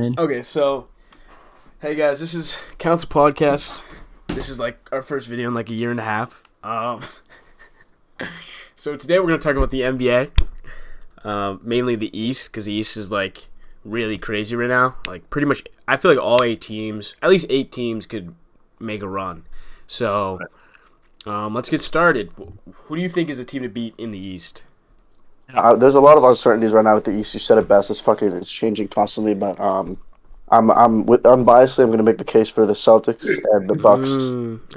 in. Okay, so, hey guys, this is Council Podcast. This is like our first video in like a year and a half. So today we're going to talk about the NBA, mainly the East, because the East is like really crazy right now. Like pretty much, I feel like all 8 teams, at least 8 teams could make a run. So let's get started. Who do you think is the team to beat in the East? There's a lot of uncertainties right now with the East. You said it best. It's changing constantly. But unbiasedly, I'm going to make the case for the Celtics and the Bucks.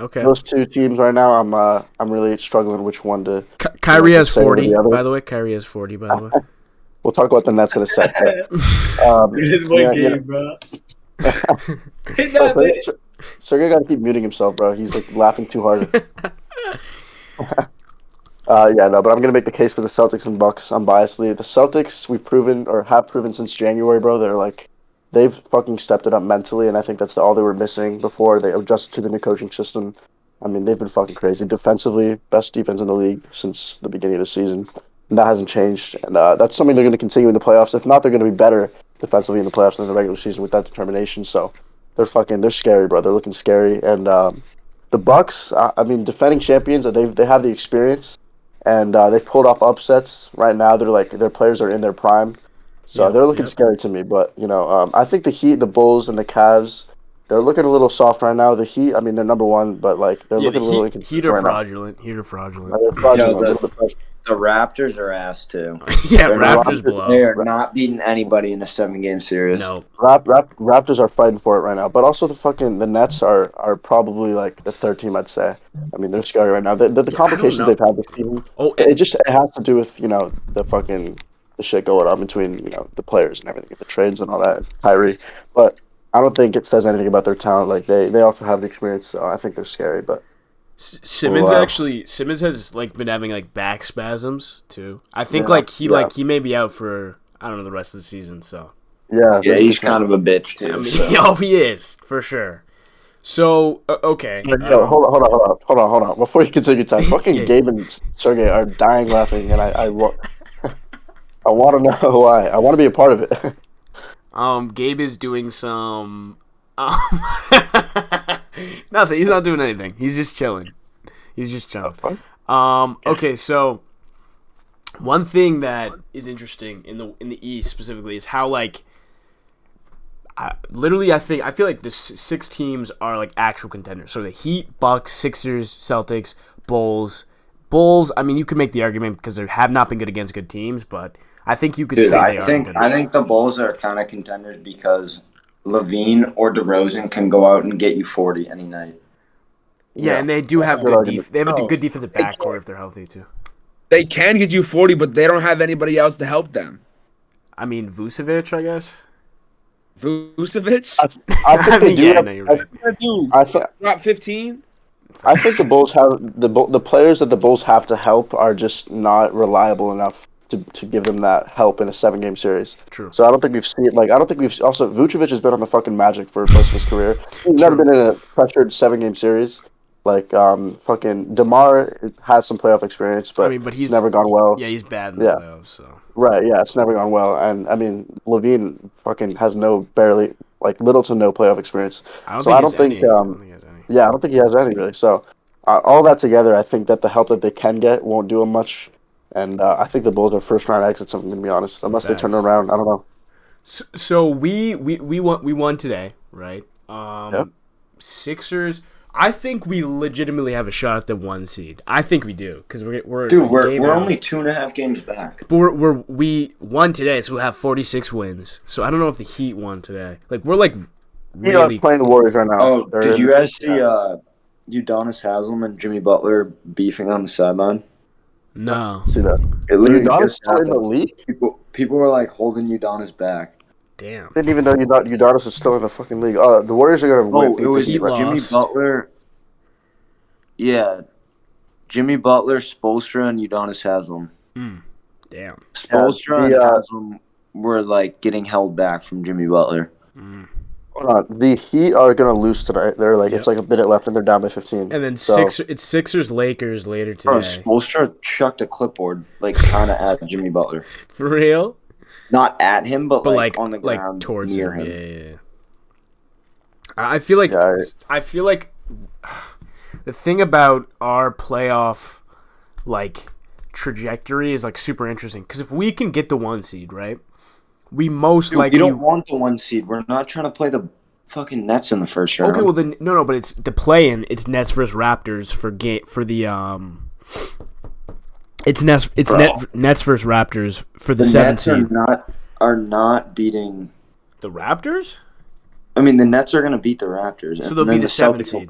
Okay. Those 2 teams right now, I'm really struggling which one to. Kyrie has 40. By the way, Kyrie has 40. By the way, we'll talk about the Nets in a sec. Bro. Hit that bitch. Sergey got to keep muting himself, bro. He's like laughing too hard. But I'm gonna make the case for the Celtics and Bucks unbiasedly. The Celtics, have proven since January, bro. They've fucking stepped it up mentally, and I think that's all they were missing before they adjusted to the new coaching system. I mean, they've been fucking crazy defensively, best defense in the league since the beginning of the season, and that hasn't changed. And that's something they're going to continue in the playoffs. If not, they're going to be better defensively in the playoffs than the regular season with that determination. So they're scary, bro. They're looking scary, and the Bucks, defending champions, they have the experience. And they've pulled off upsets. Right now, their players are in their prime, so they're looking scary to me. But I think the Heat, the Bulls, and the Cavs, they're looking a little soft right now. The Heat, they're number one, but they're looking a little inconsistent. Heat are fraudulent. They're fraudulent. The Raptors are ass too. Raptors blow. They are not beating anybody in a 7-game series. No. Raptors are fighting for it right now, but also the Nets are probably like the 3rd team, I'd say. I mean, they're scary right now. The complications they've had this season. It has to do with the shit going on between the players and everything, the trades and all that. Kyrie, but I don't think it says anything about their talent. Like they also have the experience, so I think they're scary, but. Simmons has been having back spasms too. I think he may be out for the rest of the season. So he's kind of a bitch too. He is for sure. So okay, hold on. Before you continue, fucking Gabe and Sergey are dying laughing, and I want to know why. I want to be a part of it. Gabe is doing some. Nothing. He's not doing anything. He's just chilling. Okay, so one thing that is interesting in the East specifically is how I feel like the 6 teams are actual contenders. So the Heat, Bucks, Sixers, Celtics, Bulls. I mean, you could make the argument because they have not been good against good teams, but I think you could say they are contenders. I think the Bulls are kind of contenders because Levine or DeRozan can go out and get you 40 any night. Yeah, and they do have good They have a good defensive backcourt if they're healthy too. They can get you 40, but they don't have anybody else to help them. I mean, Vucevic, I guess. Vucevic? I think they do. No, you're right. I think drop 15. I think the Bulls have the players that the Bulls have to help are just not reliable enough to give them that help in a 7-game series. True. So I don't think we've seen it. I don't think we've also Vucevic has been on the fucking Magic for most of his career. He's never been in a pressured 7-game series. Fucking DeMar has some playoff experience, but he's never gone well. Yeah, he's bad in the playoffs. So. Right. Yeah, it's never gone well, and I mean Levine fucking has little to no playoff experience. I don't think he has any really. So all that together, I think that the help that they can get won't do them much. And I think the Bulls are first-round exits. I'm going to be honest, unless they turn it around. I don't know. So we won today, right? Sixers. I think we legitimately have a shot at the 1 seed. I think we do because we're only 2.5 games back. But we won today, so we'll have 46 wins. So I don't know if the Heat won today. We're really playing the Warriors right now. Oh, did you guys see Udonis Haslem and Jimmy Butler beefing on the sideline? No. See that? Udonis still in the league? People were holding Udonis back. Damn. Didn't even know Udonis is still in the fucking league. The Warriors are going to win. It was Jimmy Butler. Yeah. Jimmy Butler, Spoelstra, and Udonis Haslem. Damn. Spoelstra and Haslem were getting held back from Jimmy Butler. Hold on. The Heat are going to lose tonight. They're it's a minute left and they're down by 15. And then it's Sixers-Lakers later today. Spoelstra chucked a clipboard kind of at Jimmy Butler. For real? Not at him, but like on the ground towards near him. him. Yeah. I feel like Yeah, I feel like the thing about our playoff like trajectory is like super interesting because if we can get the 1 seed, right, we most Dude, likely we don't want the 1 seed. We're not trying to play the fucking Nets in the first round. Okay, well then no, but it's the play-in. It's Nets versus Raptors for the It's Nets versus Raptors for the 7th Nets seed. are not beating. The Raptors? I mean, the Nets are going to beat the Raptors. So they'll be the 7th seed.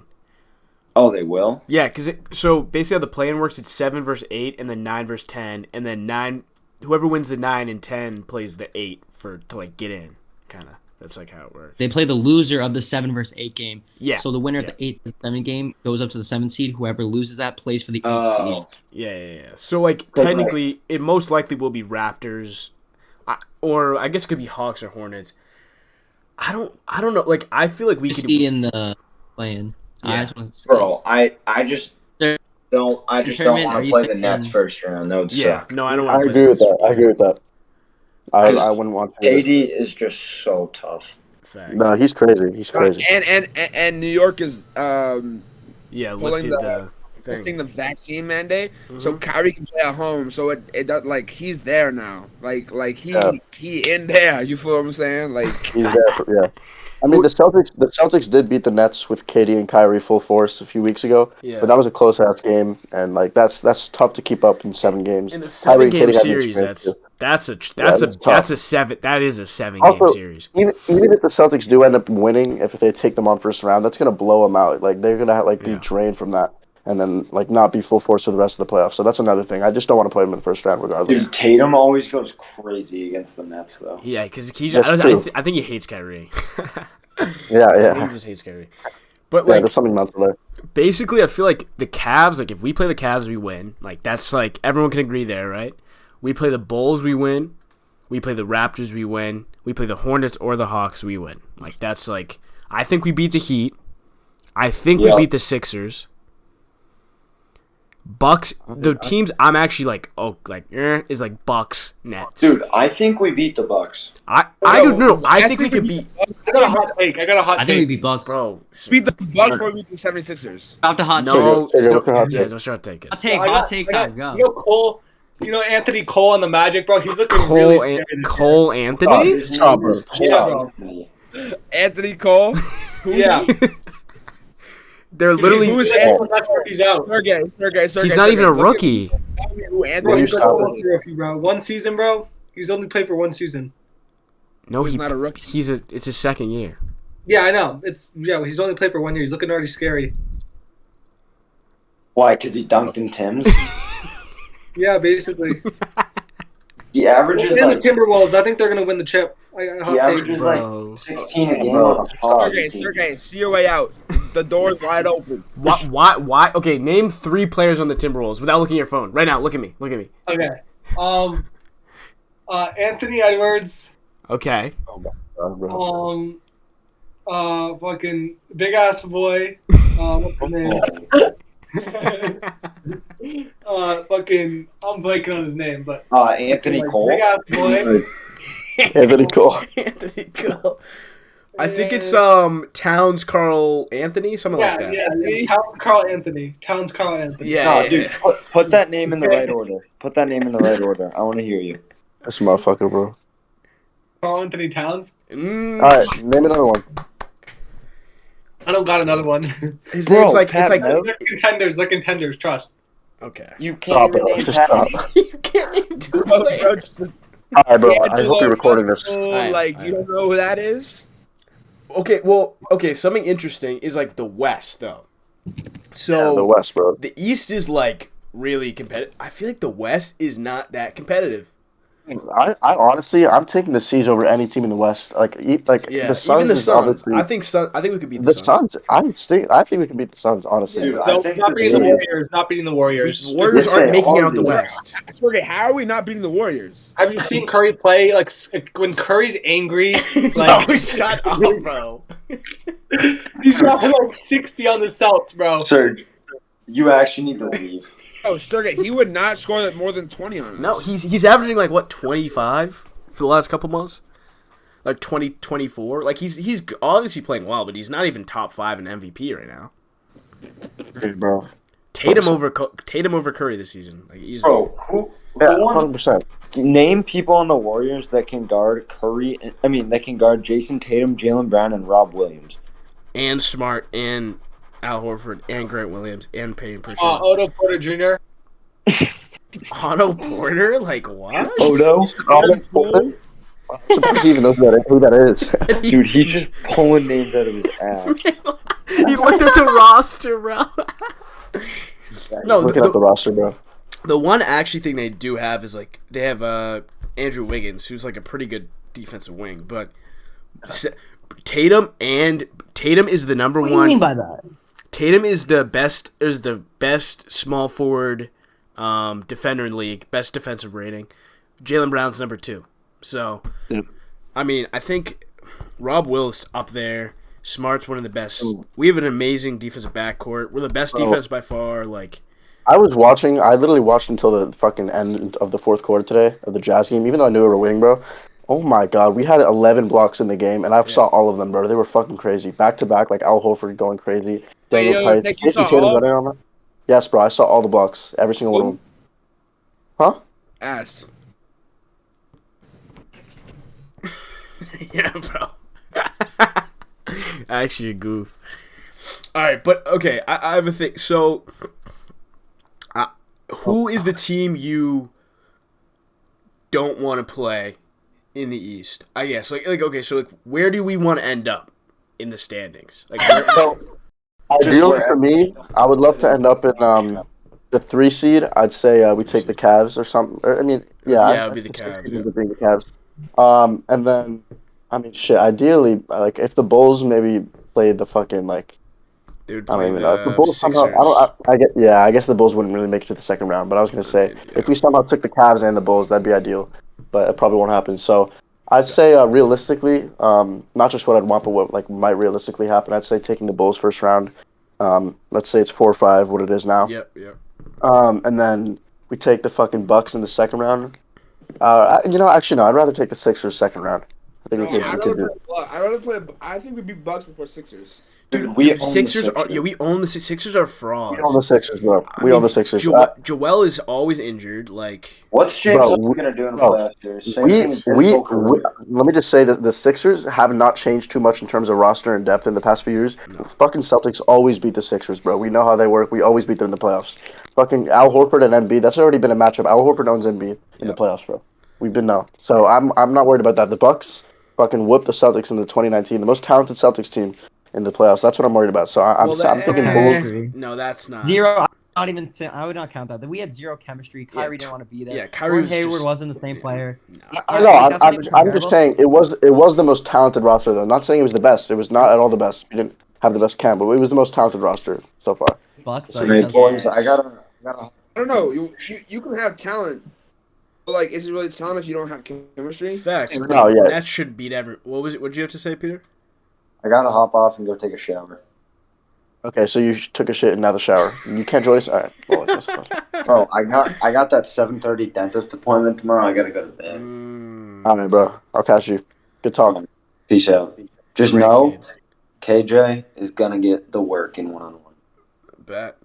Oh, they will? Yeah, so basically how the play-in works, it's 7 versus 8, and then 9 versus 10, and then 9. Whoever wins the 9 and 10 plays the 8 to like get in, kind of. That's like how it works. They play the loser of the 7 versus 8 game. Yeah. So the winner of the 8 to 7 game goes up to the 7th seed. Whoever loses that plays for the 8th seed. Yeah. So like technically, it most likely will be Raptors, or I guess it could be Hawks or Hornets. I don't know. Like I feel like we could see in the play-in. Yeah. Bro, I just don't want to play the Nets first round. That would suck. No, I don't I want to agree with that. I agree with that. I wouldn't want to. KD is just so tough. Fact. No, he's crazy. He's crazy. And New York is Lifted lifting the vaccine mandate, Mm-hmm. so Kyrie can play at home. So it does like he's there now. Like he in there. You feel what I'm saying? Like He's there. Yeah. I mean, the Celtics did beat the Nets with KD and Kyrie full force a few weeks ago. Yeah. But that was a close ass game, and like that's tough to keep up in 7 games. In a Kyrie and 7-game KD had the series, experience too. that's tough. a 7. That is a 7-game Also, series. even if the Celtics do end up winning, if they take them on first round, that's gonna blow them out. Like they're gonna be drained from that, and then like not be full force for the rest of the playoffs. So that's another thing. I just don't want to play them in the first round, regardless. Dude, Tatum always goes crazy against the Nets, though. Yeah, because That's I think he hates Kyrie. Yeah. He just hates Kyrie. But There's something mental there. basically, I feel like the Cavs. Like if we play the Cavs, we win. Like that's like everyone can agree there, right? We play the Bulls, we win. We play the Raptors, we win. We play the Hornets or the Hawks, we win. Like that's like I think we beat the Heat. I think we beat the Sixers. Bucks. The teams I'm actually is like Bucks, Nets. Dude, I think we beat the Bucks. I think we could beat. I got a hot take. I think we beat Bucks. Bro, beat the Bucks or beat the 76ers. After hot no, Take it. What's your hot take? don't try to take it. hot take time. Go. Cole. Anthony Cole on the Magic, bro. He's looking Cole, really scary. Cole Anthony. Stop, bro. Yeah, bro. Anthony Cole. Yeah. They're literally. He's out. Sergey. He's not even a rookie. Tell me who Bro, Anthony he's Cole is. a rookie, bro. 1 season, bro. He's only played for 1 season. No, He's not a rookie. It's his second year. Yeah, I know. He's only played for 1 year. He's looking already scary. Why? Because he dunked in Tim's? Yeah, basically. He averages And the Timberwolves. I think they're gonna win the chip. he averages Bro. like 16 a game on a pod. Sergey, see your way out. The door's wide open. Why? Okay, name 3 players on the Timberwolves without looking at your phone. Right now, look at me. Okay. Anthony Edwards. Okay. Fucking big ass boy. What's his name? Fucking, I'm blanking on his name, but Anthony Cole. big ass boy. Anthony Cole. Anthony Cole. I think it's Towns Carl Anthony, something like that. Yeah. Towns Carl Anthony. Yeah. No, dude, put that name in the right order. I want to hear you. This motherfucker, bro. Carl Anthony Towns. All right, name another one. I don't got another one. His Bro, name's like Pat it's like Mel? They're contenders. Trust. okay. You Stop can't it. name Just Pat. stop. You can't name 2 players. All right, bro. I hope you're recording this. Like you don't know who that is? Okay, something interesting is like the West though. So The West, bro. the East is like really competitive. I feel like the West is not that competitive. I honestly, I'm taking the C's over any team in the West. Yeah, the Suns even the is Suns. obviously- I think we could beat The the Suns. Suns. I think we can beat the Suns. Honestly, Dude, No, I think not the beating the Warriors- Warriors. Not beating the Warriors. Warriors Yes, aren't they making are, out the dude. West. Sergey, how are we not beating the Warriors? Have you seen Curry play? Like when Curry's angry, like No, shut up, bro. he's got like 60 on the Celts, bro. Serge, you actually need to leave. Oh, Sergey, he would not score more than 20 on us. No, he's averaging like what 25, for the last couple months, like 2024. Like he's obviously playing well, but he's not even top 5 in MVP right now. Agreed, bro. Tatum over Curry this season. Like easily. Bro, who? Yeah, Go on. 100%. Name people on the Warriors that can guard Curry. That can guard Jayson Tatum, Jaylen Brown, and Rob Williams. And Smart and Al Horford and Grant Williams and Payne Pritchard. Otto Porter Jr. Otto Porter? Like what? Odo? Otto Porter? I'm surprised he even knows who that is. Dude, he's just pulling names out of his ass. He looked at the roster, bro. No, Looking at the roster, bro. The one actually thing they do have is like they have Andrew Wiggins, who's like a pretty good defensive wing, but Tatum is the number What one. do you mean by that? Tatum is the best small forward defender in the league, best defensive rating. Jaylen Brown's number 2. So, Yep. I mean, I think Rob Will's up there. Smart's one of the best. We have an amazing defensive backcourt. We're the best defense by far. Like, I literally watched until the fucking end of the fourth quarter today of the Jazz game, even though I knew we were winning, bro. Oh my god, we had 11 blocks in the game, and I saw all of them, bro. They were fucking crazy. Back to back, like Al Horford going crazy. Hey, Daniel Tice. Nick, you Jayson saw Tatum all? running on that. Yes, bro, I saw all the blocks. Every single one of them. Huh? Asked. yeah, bro. Actually, a goof. All right, but okay, I have a thing. So, who is the team you don't want to play in the East? I guess like okay, so like where do we want to end up in the standings? Like, So, ideally for me, I would love to end up in the 3 seed. I'd say we take the Cavs or something. Or, I mean, yeah, it'd be the Cavs. Yeah. Being the Cavs. And then, I mean, shit. Ideally, like if the Bulls maybe played the fucking like. They would I play don't even know. If the Bulls Sixers. somehow, I guess the Bulls wouldn't really make it to the second round. But I was gonna say, if we somehow took the Cavs and the Bulls, that'd be ideal. But it probably won't happen. So, I'd say realistically, not just what I'd want, but what like might realistically happen. I'd say taking the Bulls first round. Let's say it's 4-5, what it is now. Yep. And then we take the fucking Bucks in the second round. Actually no, I'd rather take the Sixers second round. I think we could do it. I'd rather play. I think we beat Bucks before Sixers. Dude, we own Sixers the are we own the Sixers are frauds. We own the Sixers, bro. We own the Sixers. Joel is always injured. Like, What's James Bro, Harden gonna do in the playoffs here? Same We, thing as his we, whole career. let me just say that the Sixers have not changed too much in terms of roster and depth in the past few years. Fucking Celtics always beat the Sixers, bro. We know how they work. We always beat them in the playoffs. Fucking Al Horford and Embiid. That's already been a matchup. Al Horford owns Embiid in the playoffs, bro. We've been known. So I'm not worried about that. The Bucks fucking whooped the Celtics in the 2019, the most talented Celtics team in the playoffs. That's what I'm worried about. So I'm thinking Bulls. No, that's not Zero. I would not count that. We had zero chemistry. Kyrie didn't want to be there. Yeah, Kyrie was Hayward just- wasn't the same player. I know. I'm just saying it was the most talented roster though. Not saying it was the best. It was not at all the best. We didn't have the best camp, but it was the most talented roster so far. Bucks. So like, they- that's- Boys, I gotta. I don't know. You can have talent, but like, is it really talent if you don't have chemistry? facts. No, yeah. That should beat every. What was it? What did you have to say, Peter? I gotta hop off and go take a shower. Okay, so you took a shit and now the shower. You can't join us. All right. Well, that's fine. Bro, I got that 7:30 dentist appointment tomorrow. I gotta go to bed. All right, bro. I'll catch you. Good talk. Peace out. Just Great know, kid. KJ is gonna get the work in one-on-one. Bet.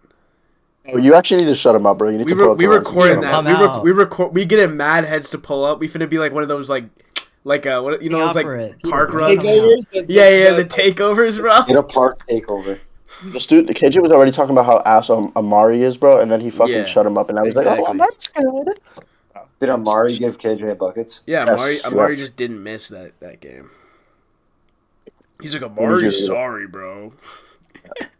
Oh, you actually need to shut him up, bro. You need We to pull up we the lens. recording Shut him that. up. We record. We get in mad heads to pull up. We finna be like one of those like what you know, those like park runs. Takeovers? Yeah, the takeovers, bro. Get a park takeover. This dude, KJ was already talking about how awesome Amari is, bro, and then he fucking Yeah, shut him up, and I was exactly. like, oh, that's good. Did Amari give KJ buckets? Yeah, Yes, Amari yes. just didn't miss that game. He's like, Amari's sorry, bro.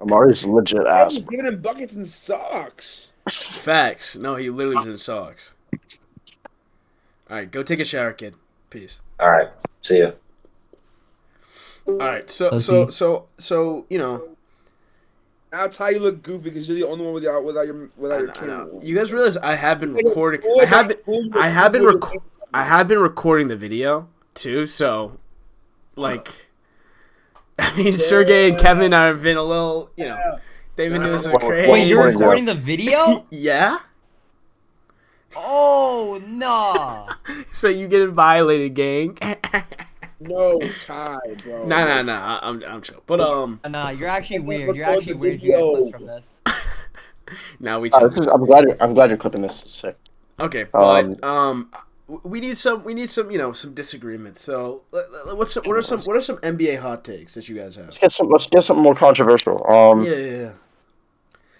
Amari's legit I ass. was giving him buckets and socks. Facts. No, he literally was in socks. All right, go take a shower, kid. Peace. All right. See ya. All right, so you know, That's how you look goofy because you're the only one without your I camera. know. You guys realize I have been recording. Boy, I have been recording the video too. So, like, I mean, Sergey and Kevin and I have been a little, they've been doing some crazy. Wait, you're Recording recording the video? Yeah. Oh no. So you getting violated, gang? No tie, bro. Nah. I'm chill. But Nah, you're actually I weird. record You're actually the weird if you get video. clips from this. now we chill. This is, I'm glad you're clipping this. It's sick. Okay, but we need some some disagreements. So what are some NBA hot takes that you guys have? Let's get something more controversial. Yeah.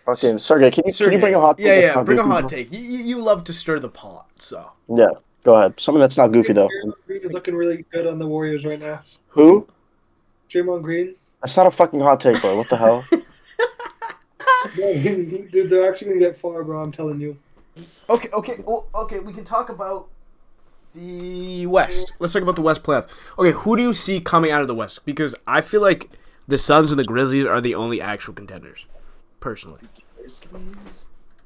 Okay, Sergey, can you bring a hot take? Yeah, that's not bring a goofy, hot bro? take. You love to stir the pot, so. Yeah, go ahead. Something that's not goofy though. Draymond Green is looking really good on the Warriors right now. Who? Draymond Green. That's not a fucking hot take, bro. What the hell? Dude, they're actually gonna get far, bro. I'm telling you. Okay. Well, we can talk about the West. Let's talk about the West playoff. Okay, who do you see coming out of the West? Because I feel like the Suns and the Grizzlies are the only actual contenders, personally.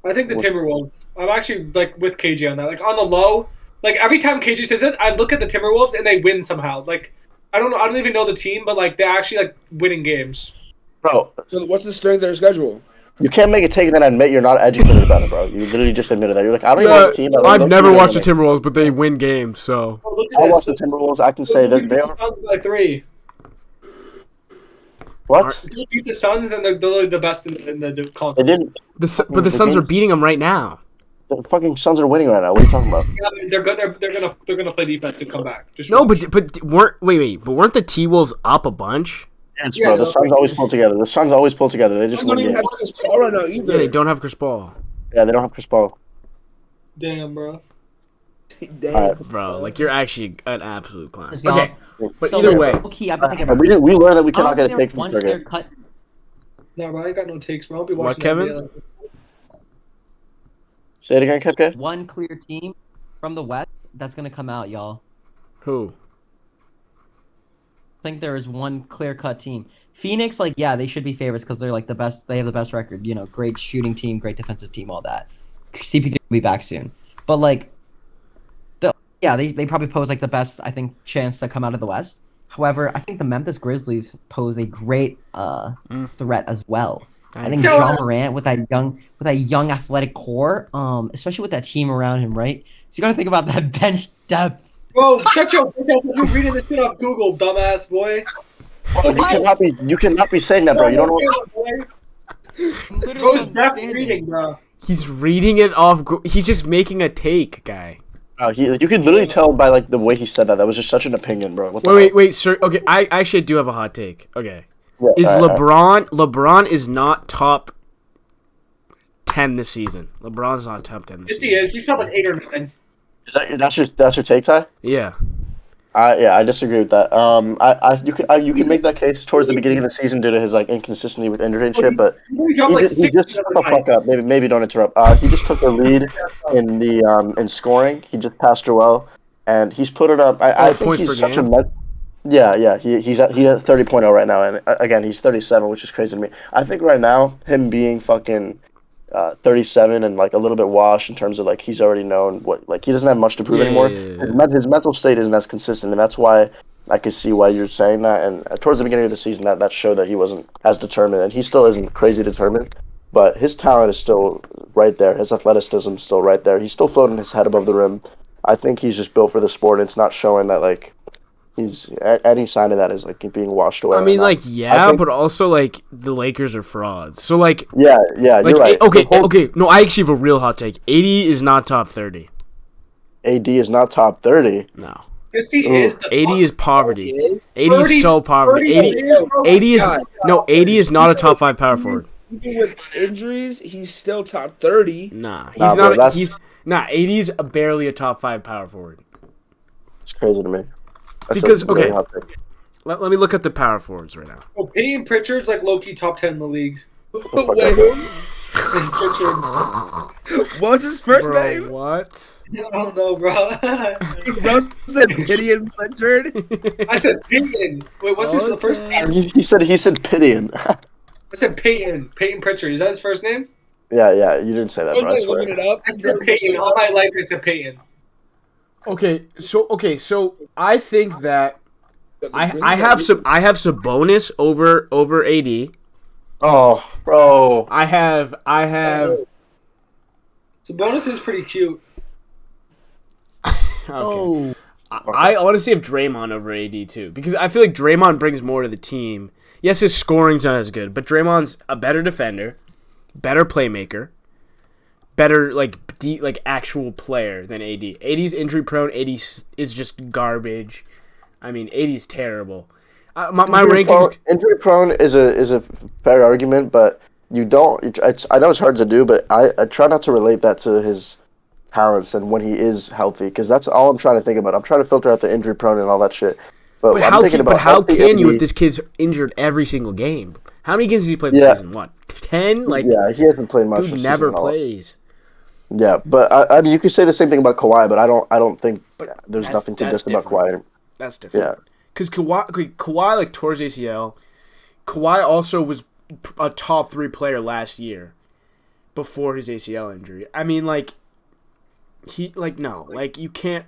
I think the Timberwolves. I'm actually like with KJ on that. Like on the low, like every time KJ says it, I look at the Timberwolves and they win somehow. Like I don't know, I don't even know the team, but like they're actually like winning games. Bro, So what's the strength of their schedule? you can't make a take and then admit you're not educated about it, bro. You literally just admitted that. You're like, I don't even know the team. I've never watched the Timberwolves, but they win games, so. Oh, look I at watch this. the Timberwolves. I can say that they the are. Suns by 3. What? If you beat the Suns, then they're literally the best in the They conference. didn't. But the Suns are beating them right now. The fucking Suns are winning right now. What are you talking about? Yeah, they're good. They're gonna play defense to come back. Just No, watch. but weren't the T-Wolves up a bunch? Yes, Yeah, bro. The no, Suns always pull together. The Suns always pull together. They I just don't win even games. have Chris Paul right now either. Yeah, they don't have Chris Paul. Yeah, they don't have Chris Paul. Damn, bro. Damn. Alright. Bro, like you're actually an absolute clown. Listen, Okay, but So, either way, low-key, I've been thinking about We learned that we I don't cannot get a think take there's from one Sergey. clear cut. No, bro, I ain't got no takes, bro. I'll be What, watching Kevin? NBA, like, Say it again, Kepke. One clear team from the West that's gonna come out, y'all. who? I think there is one clear cut team. Phoenix, like, yeah, they should be favorites because they're like the best. They have the best record. You know, great shooting team, great defensive team, all that. CP3 will be back soon, but like, they probably pose like the best, I think, chance to come out of the West. However, I think the Memphis Grizzlies pose a great threat as well. I think Sure. John Morant with that young athletic core, especially with that team around him, right? So you got to think about that bench depth. bro, shut your bitch ass up. You're reading this shit off Google, dumbass boy. You cannot be saying that, bro. You don't know. I'm literally Bro's on the deaf standings. reading, bro. He's reading it off. He's just making a take, guy. You could literally tell by like the way he said that. That was just such an opinion, bro. What the hell? Wait, sir. Okay, I actually do have a hot take. Okay, Yeah, is alright. LeBron is not top 10 this season. LeBron's not top 10 this Yes, he season. is. He's probably 8 or 9. That's your take, Ty? Yeah. Yeah, I disagree with that. You can make that case towards the beginning of the season due to his like inconsistency with injury and shit, but He dropped like he 6 just the shut other the night. fuck up. Maybe don't interrupt. He just took the lead in the in scoring. He just passed Joel, and he's put it up. I think points he's per such game? a yeah. He's at 30.0 right now, and again he's 37, which is crazy to me. I think right now him being fucking 37 and like a little bit washed in terms of like he's already known what like he doesn't have much to prove anymore. Yeah. His mental state isn't as consistent, and that's why I could see why you're saying that. And towards the beginning of the season, that showed that he wasn't as determined, and he still isn't crazy determined. But his talent is still right there. His athleticism is still right there. He's still floating his head above the rim. I think he's just built for the sport, and it's not showing that like he's any sign of that is like being washed away. I mean, right like, now. yeah, I think- but also, like, the Lakers are frauds. So, like, yeah, like you're right. okay, The whole- okay. No, I actually have a real hot take. 80 is not top 30. AD is not top 30. No. Yes, he Ooh. is. 80 is poverty. He is? 80 is so poverty. 80 is no 80 is not a top 5 power forward. Even with injuries, he's still top 30. Nah, he's Nah, bro, not. that's- He's 80 is barely a top 5 power forward. It's crazy to me. That's Because, a really okay. hot take. Let me look at the power forwards right now. Oh, Peyton Pritchard's like low-key top 10 in the league. Wait, Peyton Pritchard. what's his first Bro, name? what? I don't know, bro. Bro said Gideon Pritchard. I said Peyton. Wait, what's his first name? He said Pidian. I said Peyton. Peyton Pritchard. Is that his first name? yeah, you didn't say that, I was bro. I like swear. looking it up. I said Peyton. All my life I said Peyton. Okay, so I think that I have Sabonis over AD. Oh, bro. I have Sabonis is pretty cute. Oh, I want to see if Draymond over AD too, because I feel like Draymond brings more to the team. Yes, his scoring's not as good, but Draymond's a better defender, better playmaker, better like actual player than AD. AD's injury prone. AD is just garbage. I mean, AD's terrible. My rankings. Injury prone is a fair argument, but you don't. I know it's hard to do, but I try not to relate that to his talents and when he is healthy, because that's all I'm trying to think about. I'm trying to filter out the injury prone and all that shit. But I'm thinking about how can you if this kid's injured every single game? How many games has he played this season? What, 10? Like, yeah, he hasn't played much. Dude never plays. Yeah, but I mean, you could say the same thing about Kawhi, but I don't think there's nothing to just about Kawhi. That's different. Yeah, because Kawhi like tore his ACL. Kawhi also was a top 3 player last year before his ACL injury. I mean, like, you can't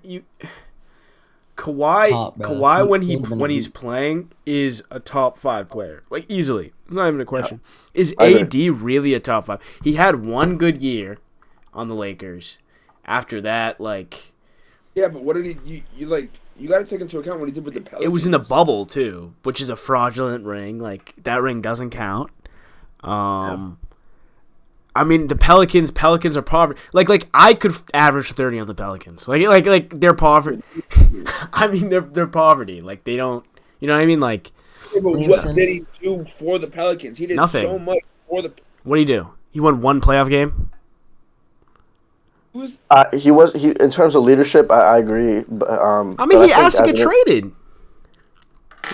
Kawhi when he's playing is a top 5 player, like, easily. It's not even a question. Yeah. Is AD really a top 5? He had one good year on the Lakers. After that, like, yeah, but what did he? You got to take into account what he did with the Pelicans. It was in the bubble too, which is a fraudulent ring. Like, that ring doesn't count. I mean, the Pelicans are poverty. Like I could average 30 on the Pelicans. Like they're poverty. I mean, they're poverty. Like, they don't. You know what I mean? Like, yeah, but what did he do for the Pelicans? He did nothing. So much for the. What did he do? He won one playoff game. He in terms of leadership, I agree. But, I mean, he asked to get traded.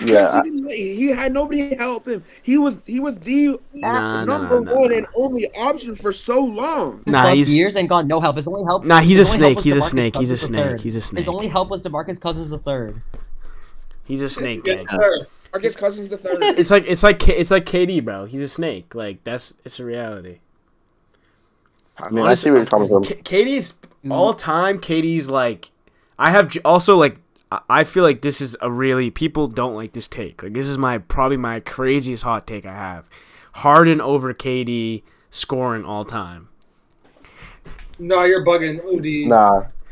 Yeah, he had nobody help him. He was the number one and only option for so long. Years and got no help. His only help. He's a snake. He's a snake. He's a snake. He's a snake. His only help was DeMarcus Cousins III. He's a snake, gang. DeMarcus Cousins III. It's like KD, bro. He's a snake. Like, it's a reality. I mean, honestly, I see where you're coming from. KD's all time. KD's like, I have also like. I feel like this is a really, people don't like this take. Like, this is probably my craziest hot take I have. Harden over KD scoring all time. No, you're bugging. OD.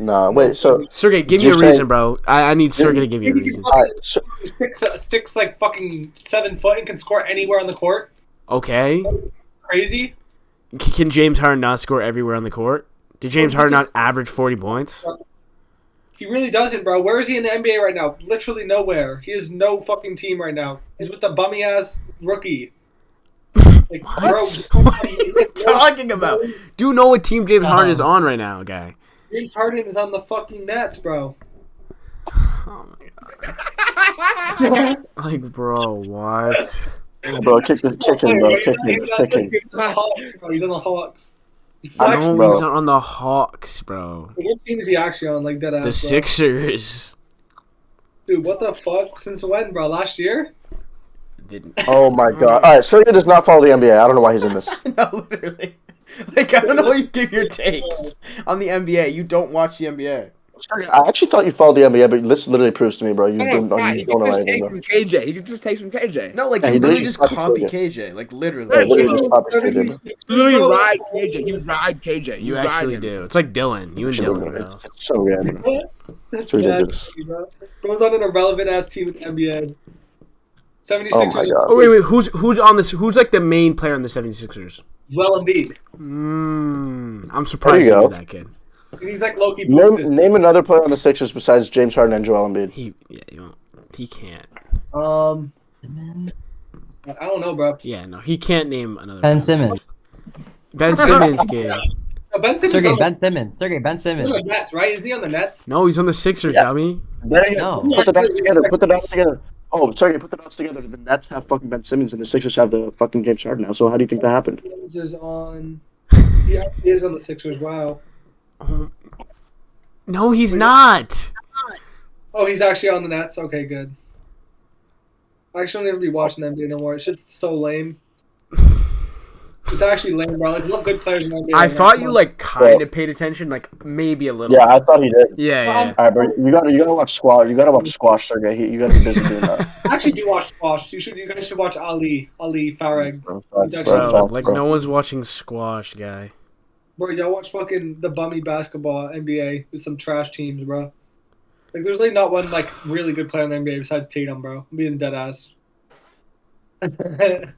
Nah. Wait, so Sergey, give me a reason, bro. I need Sergey to give you a reason. Six, like, fucking 7 foot and can score anywhere on the court. Okay. Crazy. Can James Harden not score everywhere on the court? Did James Harden not average 40 points? He really doesn't, bro. Where is he in the NBA right now? Literally nowhere. He has no fucking team right now. He's with the bummy ass rookie. Like, bro, what are you talking about? Do you know what team James Harden is on right now, guy? James Harden is on the fucking Nets, bro. Oh my god. Like, bro, what? Bro, kick him, bro. Kick him. He's on the Hawks, bro. He's on the Hawks. He's not on the Hawks, bro. What team is he actually on? Like, dead ass, the Sixers. Dude, what the fuck? Since when, bro? Last year? Didn't. Oh my god. Alright, Sergey does not follow the NBA. I don't know why he's in this. No, literally. Like, I don't know why you give your takes on the NBA. You don't watch the NBA. I actually thought you followed the NBA, but this literally proves to me, bro. You don't know anything, bro. He can just take from KJ. No, like, you literally just copy KJ. Like, literally. You ride KJ. You ride KJ. You actually do. It's like Dylan. You and Dylan, bro. It's so random. That's ridiculous. Goes on an irrelevant-ass team with the NBA. 76ers. Oh, my God. Oh, wait. Who's on this? Who's, like, the main player in the 76ers? Well, Embiid. I'm surprised you knew that kid. He's like Loki. Name another player on the Sixers besides James Harden and Joel Embiid. He can't. I don't know, bro. Yeah, no, he can't name another. Ben Simmons. Ben Simmons, kid. No, Ben Simmons. Ben Simmons. He's on the Nets, right? Is he on the Nets? No, he's on the Sixers, dummy. There you go. Put the dots together. Oh, sorry, put the dots together. The Nets have fucking Ben Simmons, and the Sixers have the fucking James Harden now. So how do you think that happened? He is on the Sixers. Wow. No, he's not. Oh, he's actually on the Nets. Okay, good. I actually don't even be watching the NBA no more. It's just so lame. It's actually lame, bro. Like, what good players in the NBA? I thought you like kind of paid attention, like maybe a little. Yeah, I thought he did. Yeah. All right, bro. You gotta watch squash. You gotta watch squash, Sergey. You gotta be busy doing that. I actually do watch squash. You guys should watch Ali Farag. Bro, like no one's watching squash, guy. Bro, y'all watch fucking the bummy basketball NBA with some trash teams, bro. Like, there's like not one like really good player in the NBA besides Tatum, bro. I'm being dead ass.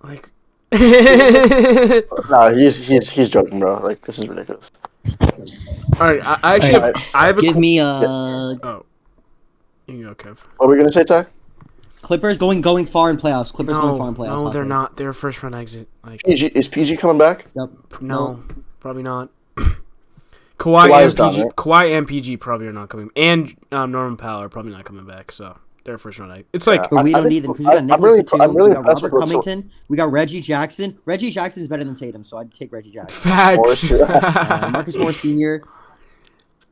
Like, No, he's joking, bro. Like, this is ridiculous. all right. I actually All I have a Give me oh, you can go, Kev. What were we gonna say, Ty? Clippers going far in playoffs. Clippers going far in playoffs. No, hot they're take. not. They're a first round exit. Like, Is PG coming back? Yep. no, probably not. Kawhi Kawhi is and done, PG, right? Kawhi and PG probably are not coming, and Norman Powell are probably not coming back. So they're first round exit. It's like Yeah. But we I don't think- need them because we got I'm Nicholas really- Batum, I'm really we got impressed Robert with what's Covington, we got Reggie Jackson. Reggie Jackson is better than Tatum, so I'd take Reggie Jackson. facts. Marcus Morris Senior.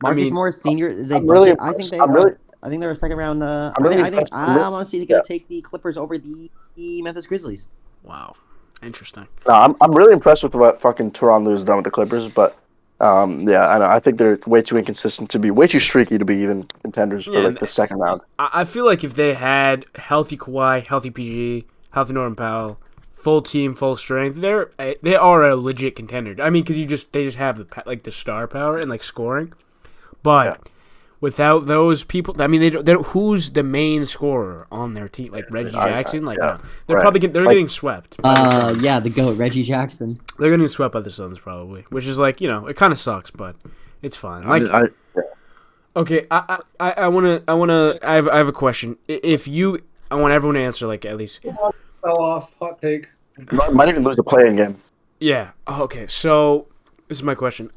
Marcus Morris Senior is a I'm really bucket. I think impressed. they I'm are. really- I think they're a second round. I'm really I think impressed. I'm really- honestly he's gonna take the Clippers over the Memphis Grizzlies. Wow, interesting. No, I'm really impressed with what fucking Toronto has done with the Clippers, but yeah, I know. I think they're way too inconsistent to be way too streaky to be even contenders for Yeah, like the second round. I feel like if they had healthy Kawhi, healthy PG, healthy Norman Powell, full team, full strength, they are a legit contender. I mean, because they just have the star power and like scoring, but. Yeah. Without those people, I mean, they don't, who's the main scorer on their team? Like Reggie Jackson, like yeah. no, they're Right. probably getting swept. By the Suns. Yeah, the goat Reggie Jackson. They're getting swept by the Suns probably, which is like it kind of sucks, but it's fine. Like, okay, I have a question. I want everyone to answer like at least. Fell off. Hot take. Might even lose the play-in game. Yeah. Okay. So this is my question.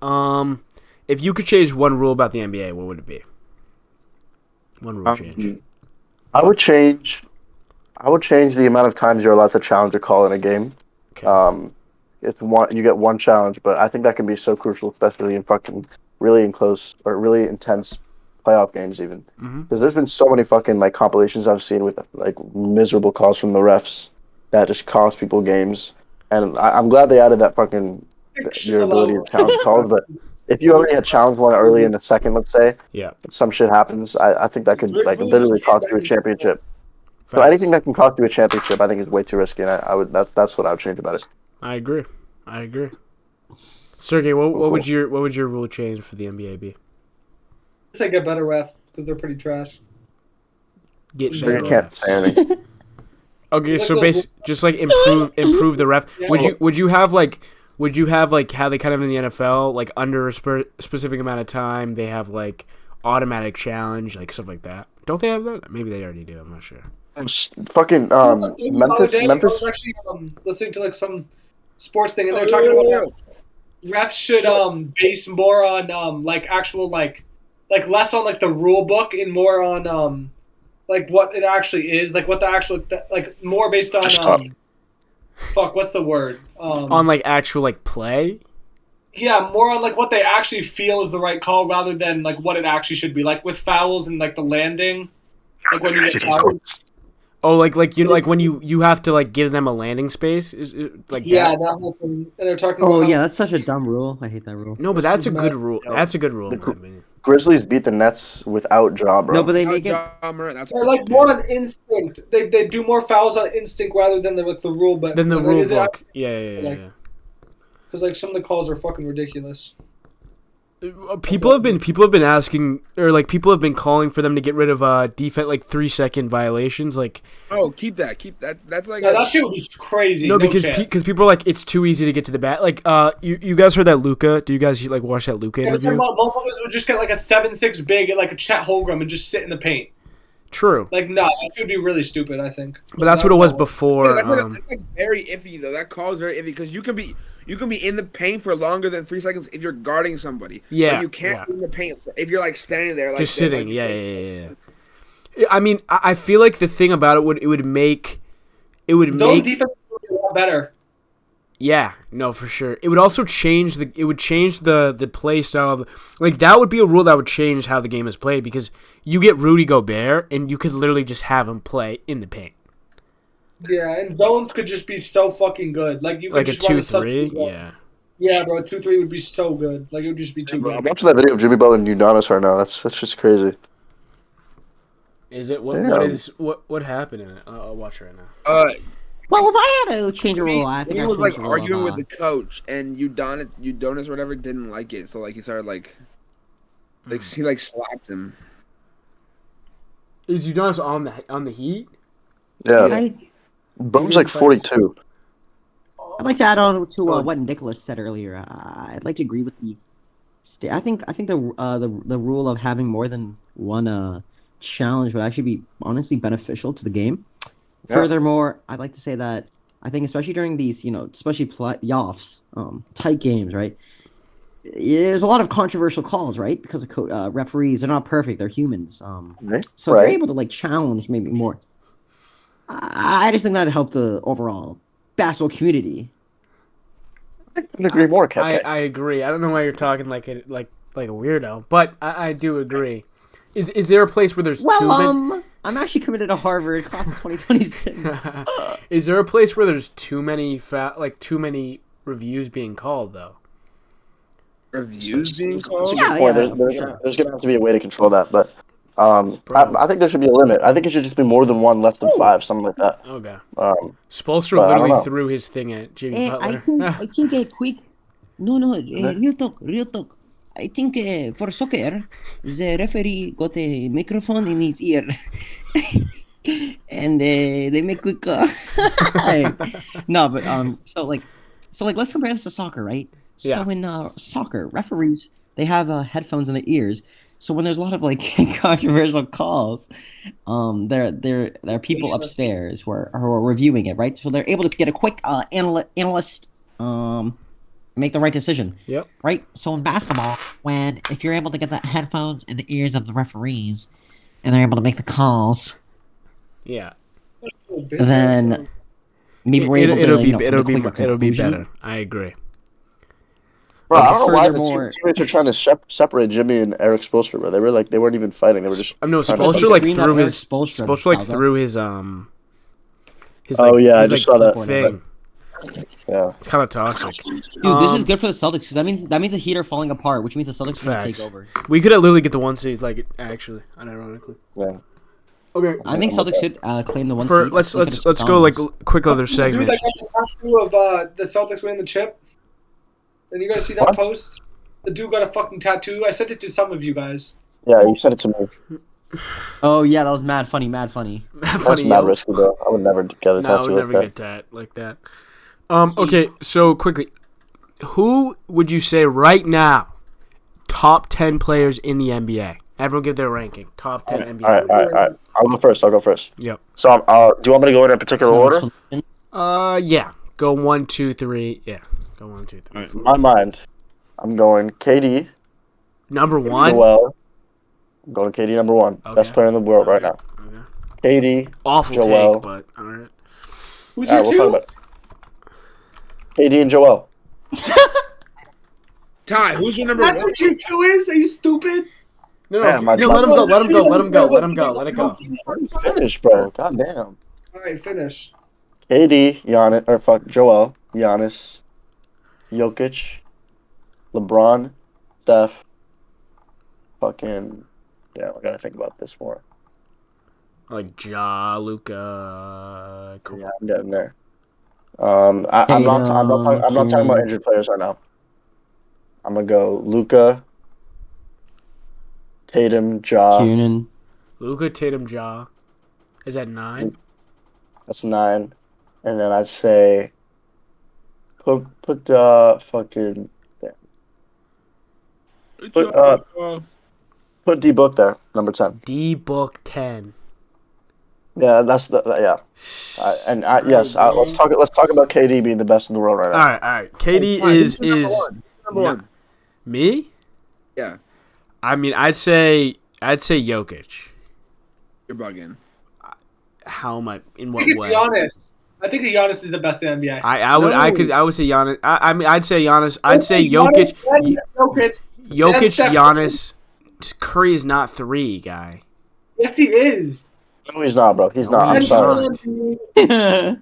If you could change one rule about the NBA, what would it be? One rule change. I would change the amount of times you're allowed to challenge a call in a game. Okay. It's one, you get one challenge, but I think that can be so crucial, especially in fucking really close or really intense playoff games, even. Because there's been so many fucking like compilations I've seen with like miserable calls from the refs that just cost people games. And I'm glad they added that fucking your ability to challenge calls, but. If you already had challenged one early in the second, let's say, Yeah. some shit happens, I think that could like literally cost you a championship. So Facts. anything that can cost you a championship, I think is way too risky, and I would that's what I would change about it. I agree. Sergey, what would your rule change for the NBA be? I'd say get better refs because they're pretty trash. Get So better you can't refs. say anything. Okay, so just like improve the ref. Yeah. Would you have like how they kind of in the NFL, like under a specific amount of time they have like automatic challenge, like stuff like that. Don't they have that? Maybe they already do. I'm not sure. Fucking I Memphis. was actually listening to like some sports thing, and they're talking about how refs should base more on like actual like less on like the rule book and more on like what it actually is, like what the actual like more based on fuck, what's the word? On like actual like play. Yeah, more on like what they actually feel is the right call rather than like what it actually should be. Like with fouls and like the landing, like when you get fouled. Oh, like when you have to like give them a landing space is it, like Yeah, that? that whole thing. And they're talking. Oh about yeah, that's such a dumb rule. I hate that rule. No, but that's a good rule. That's a good rule in my opinion. Grizzlies beat the Nets without Ja, bro. No, but they make it. They're like more on instinct. They do more fouls on instinct rather than the rule. But Then the like, rule is it book. Yeah. Because like some of the calls are fucking ridiculous. People have been asking, or like people have been calling for them to get rid of defense, like 3-second violations, like. Oh, keep that. That's like. Yeah, that shit would be crazy. No, because chance. people are like it's too easy to get to the bat. Like you guys heard that Luka? Do you guys like watch that Luka interview? Motherfuckers would just get like a 7'6" big like a Chet Holmgren and just sit in the paint. True, Like no, that should be really stupid. I think. but that's what it was before. That's like very iffy though. That call is very iffy because you can be in the paint for longer than 3 seconds if you're guarding somebody. Yeah, but you can't be in the paint if you're like standing there, like just sitting. Yeah. I mean, I feel like the thing about it would make Zone defense would be a lot better. Yeah, no, for sure. It would also change the play style of, like that would be a rule that would change how the game is played because you get Rudy Gobert and you could literally just have him play in the paint. Yeah, and zones could just be so fucking good. Like you could Like a just run 2-3, substitute. yeah. Yeah, bro, 2-3 would be so good. Like it would just be too I'm good. watching that video of Jimmy Butler and Udonis right now. That's just crazy. Is it what happened in it? I'll watch it right now. Well, if I had to change a rule, I think he I'd was change like the rule arguing of, with the coach, and Udonis or whatever didn't like it, so like he started like he like slapped him. Is Udonis on the Heat? Yeah, I, Boom's like 42. I'd like to add on to what Nicholas said earlier. I'd like to agree with the. I think the rule of having more than one challenge would actually be honestly beneficial to the game. Yeah. Furthermore, I'd like to say that I think especially during these, especially playoffs, tight games, right? There's a lot of controversial calls, right? Because of referees, they're not perfect; they're humans. Right. So if you're able to like challenge maybe more, I just think that'd help the overall basketball community. I couldn't agree more, Kev. I agree. I don't know why you're talking like a weirdo, but I do agree. Is there a place where there's I'm actually committed to Harvard, class of 2026. Is there a place where there's too many reviews being called though? Reviews being called? There's gonna have to be a way to control that, but I think there should be a limit. I think it should just be more than one, less than 5, something like that. Okay. but Spoelstra I don't literally know. threw his thing at Jimmy Butler. I think a quick. No, real talk. I think for soccer, the referee got a microphone in his ear, and they make quick. No, but so let's compare this to soccer, right? Yeah. So in soccer, referees they have headphones in their ears. So when there's a lot of like controversial calls, there are people upstairs who are reviewing it, right? So they're able to get a quick analyst make the right decision. Yep. Right? So in basketball, if you're able to get the headphones in the ears of the referees and they're able to make the calls, Yeah. then maybe we're able to it'll be better. I agree. Bro, I don't know why furthermore- the teammates are trying to separate Jimmy and Eric Spoelstra, bro. They weren't even fighting. They were just. No, trying to Spoelstra fight. like Screen threw up his Eric Spoelstra, Spoelstra like Calvo. threw his Oh, yeah, I just saw that. thing. Yeah. It's kind of toxic. Dude, this is good for the Celtics because that means the Heat are falling apart, which means the Celtics are going to take Facts. over. We could literally get the 1 seed, like actually, unironically. Yeah. Okay. I think Celtics should claim the 1 For seed. let's Look at let's its go like bombs. quick other Dude, segment. that got the tattoo of the Celtics winning the chip. Did you guys see that What? post? The dude got a fucking tattoo. I sent it to some of you guys. Yeah, you sent it to me. Oh yeah, that was mad funny. That's Funny, mad yo. risky, bro. I would never get a No, I tattoo would like never that. get that like that. Okay, so quickly, who would you say right now top 10 players in the NBA? Everyone give their ranking. Top 10 NBA. All right. I'll go first. Yep. So, do you want me to go in a particular order? Yeah. Go 1, 2, 3. Yeah. Go 1, 2, 3. In my mind, I'm going KD. Number 1. Joel. I'm going KD number 1. Okay. Best player in the world right now. Okay. KD. Awful Joel. take, but all right. Who's All your right, two? we'll talk about it. KD and Joel. Ty, who's your number That's one? what your two is? Are you stupid? No, Yeah, my- let him go. Let him go. Let him go. Let him go. Let it go. Finish, bro. God damn. All right, finish. KD, Joel, Giannis, Jokic, LeBron, Steph. Fucking. Yeah, I gotta think about this more. Like Ja, Luca. Cool. Yeah, I'm getting there. I'm not talking about injured players right now. I'm gonna go Luca, Tatum, Ja. Cunin. Luca, Tatum, Ja. Is that 9? That's 9, and then I'd say put fucking put D Book there, number 10. D Book 10. Yeah, that's yeah. Yes. Let's talk about KD being the best in the world right now. All right. KD is Number one. me. Yeah, I mean, I'd say Jokic. you're bugging. How am I? In I what think it's way? Giannis. I think Giannis is the best in the NBA. I would say Giannis. I mean, I'd say Giannis. I'd say Giannis, Jokic. Jokic. Jokic, Steph Giannis. Curry is not 3, guy. Yes, he is. No, he's not, bro. He's not. I'm he's sorry. not.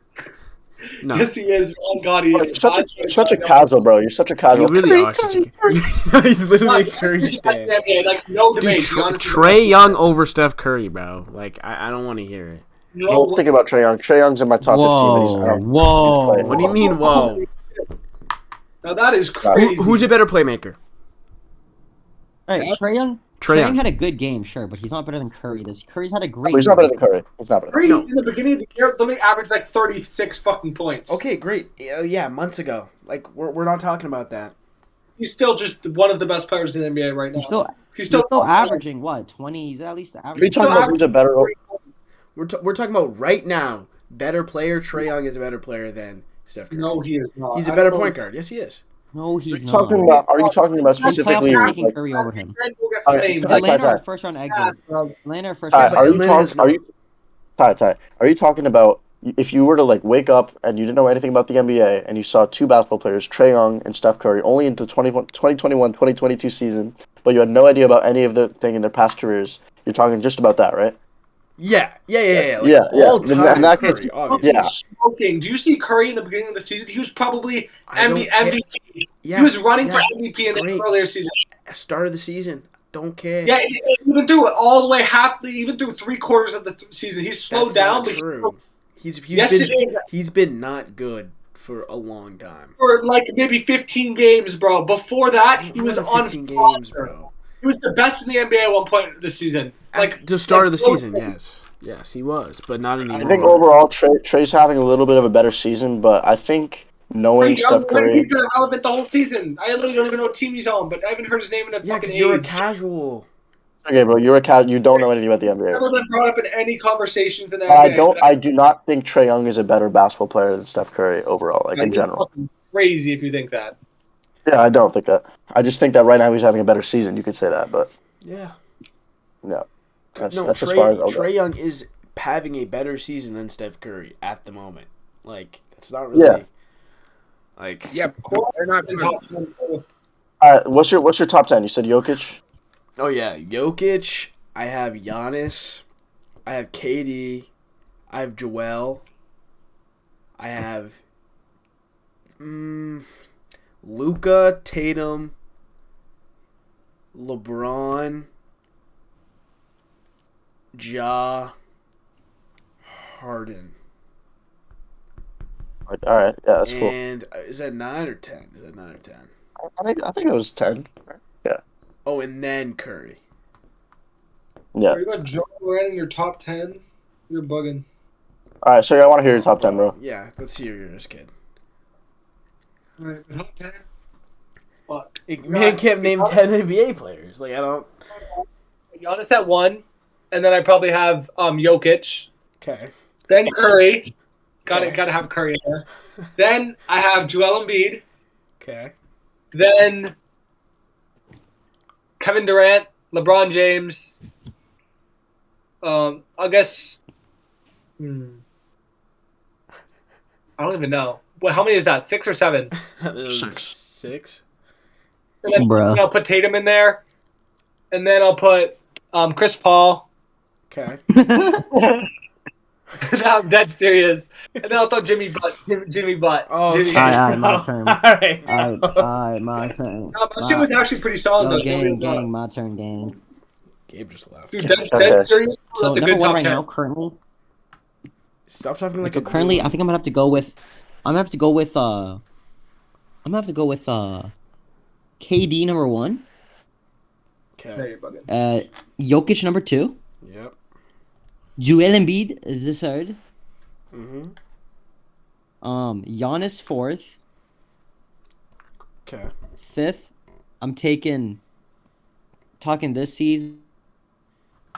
No, Yes, he is. Oh God, he is. You're such a casual, bro. You're such a you casual. really are such a. He's literally a Curry He's the best stan. in the NBA. Like no Dude, debate. Giannis is the Trey best. Young over Steph Curry, bro. Like, I don't want to hear it. I was thinking about Trae Young. Trae Young's in my top 15. And Whoa. What do you mean, whoa? Now that is crazy. Who's a better playmaker? All right, Trae Young. Trae Trae Young. had a good game, sure, but he's not better than Curry. Curry's had a great. He's not year. better than Curry. He's not better. Curry No. in the beginning of the year literally averaged like 36 fucking points. Okay, great. Yeah, months ago. Like we're not talking about that. He's still just one of the best players in the NBA right now. He's still averaging what 20. He's at least Are you averaging. talking about who's a better? We're talking about right now. Better player. Trae Young is a better player than Steph Curry. No, he is not. He's a better point guard. Yes, he is. No, Are he's you not. talking about? Are you talking about In playoffs, specifically? I'm taking Like, Curry over him. Will get Alright, flamed. Ty, Atlanta Ty. are first round exit. Atlanta are first Ty, round. but are you Atlanta has talking? Are you? Ty, are you talking about if you were to like wake up and you didn't know anything about the NBA and you saw two basketball players, Trae Young and Steph Curry, only in the 2021-2022 season, but you had no idea about any of the thing in their past careers? You're talking just about that, right? Yeah. Like Yeah. all In time that Curry, case, obviously. yeah. Smoking. Do you see Curry in the beginning of the season? He was probably I don't care. MVP. Yeah, He was running for yeah, MVP in the great. earlier season. Start of the season. Don't care. Yeah, even through it all the way even through 3/4 of the season, he's slowed That's down. not But true. He's been not good for a long time. for like maybe 15 games, bro. Before that, he was on 15 fire. games, bro. He was the best in the NBA at one point this season. At the start of the season, yes, he was, but not anymore. I think overall Trey's having a little bit of a better season, but I think knowing Steph Curry, He's been relevant the whole season. I literally don't even know what team he's on, but I haven't heard his name in a Yeah, fucking because age. you're a casual. okay, bro, you're a cat. You don't know anything about the NBA. Never been brought up in any conversations in the NBA. I do not think Trae Young is a better basketball player than Steph Curry overall, like in You're general. fucking crazy if you think that. Yeah, I don't think that. I just think that right now he's having a better season. You could say that, but Yeah. no. That's No, as far as I'll go. Trae Young is having a better season than Steph Curry at the moment. Like, it's not really. Yeah. Like. Yeah, they're not good. All right, what's your top 10? You said Jokic. Oh yeah, Jokic. I have Giannis. I have KD. I have Joel. I have. Luka, Tatum, LeBron, Ja, Harden. All right, yeah, that's cool. And is that 9 or 10? Is that 9 or 10? I think that was 10. Yeah. Oh, and then Curry. Yeah. Are you got Joe Moran in your top 10? You're bugging. All right, so I want to hear your top 10, bro. Yeah, let's see yours, kid. All right, top 10. What? Man can't name 10 NBA players. Like, I don't. Giannis at 1, and then I probably have Jokic. Okay. Then Curry. Got Okay. to have Curry in there. Then I have Joel Embiid. Okay. Then Kevin Durant, LeBron James. I guess. I don't even know. Well, how many is that? 6 or 7? Six. And then Bruh. I'll put Tatum in there, and then I'll put Chris Paul. Okay. I'm dead serious. And then I'll throw Jimmy Butt. Oh, Jimmy. okay. Aye, my turn. All right. Aye, my turn. That shit was actually pretty solid. Yo, though. gang, my turn, gang. Gabe just left. Dude, dead serious. So That's a number good one top right 10. now, currently. Stop talking like So a currently, I think I'm gonna have to go with. KD number 1. Yeah, Okay. you're bugging. Jokic number 2. Yep. Joel Embiid is the third. Mm-hmm. Giannis 4th. Okay. 5th. I'm talking this season.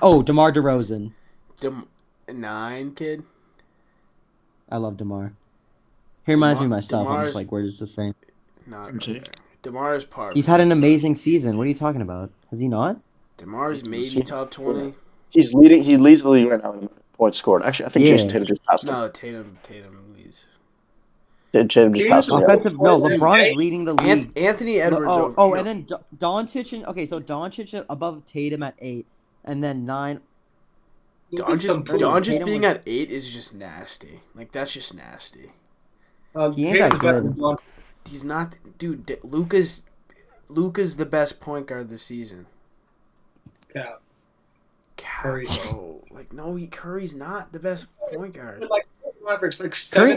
Oh, DeMar DeRozan. 9, kid. I love DeMar. He reminds me of myself. I'm DeMar's- just like, we're just the same. Not okay. DeMar's part. He's had an amazing season. What are you talking about? Has he not? DeMar's maybe top 20. He leads the league right now in points scored. Actually, I think Yeah. Jayson Tatum just passed him. No, Tatum leads. Tatum just passed him. Yeah. Offensive. No, LeBron is leading the league. Anthony Edwards. Oh, and then Doncic. Okay, so Doncic above Tatum at 8, and then 9. Doncic Tatum being was- at 8 is just nasty. Like, that's just nasty. He ain't that Tatum's better good. than Bron. He's not, dude. Luka's the best point guard this season. Yeah. Curry, bro. Like, no, Curry's not the best point guard. Like Mavericks, like Curry 7.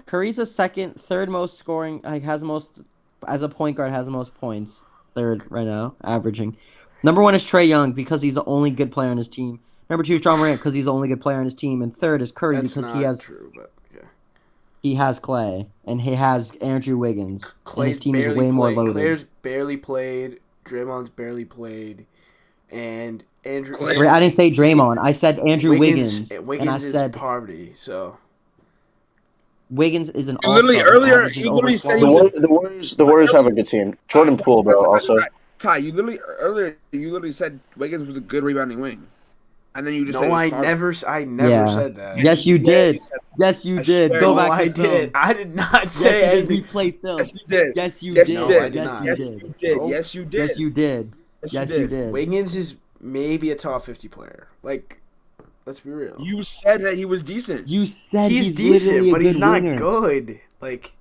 Curry's the third most scoring. Like has the most as a point guard, has the most points. third right now, averaging. Number 1 is Trae Young because he's the only good player on his team. Number 2 is John Morant because he's the only good player on his team, and third is Curry That's because not true, but yeah. he has Clay and he has Andrew Wiggins, and Clay's his team is barely way more played. loaded. Claire's barely played. Draymond's barely played, and Andrew. I didn't say Draymond. I said Andrew Wiggins, Wiggins and I is said poverty. So Wiggins is an You all-star. literally earlier, averaging he over literally said he 12. was The Warriors have a good team. Jordan Poole, bro. Also, Ty, you literally said Wiggins was a good rebounding wing, and then you just said no, he I was poverty. never Yeah. said that. Yes, you did. Yes, you I did. swear Go you No, back I to film. did. I did not say Yes, you anything. did. Replay film. Yes, you did. Yes, you Yes, did. you No, did. I did Yes, not. you Yes, did. you did. Nope. Yes, you did. Yes, you did. Yes, Yes, you did. Wiggins is maybe a top 50 player. Like, let's be real. You said that he was decent. You said He's literally decent, a but he's good not winger. good. Like,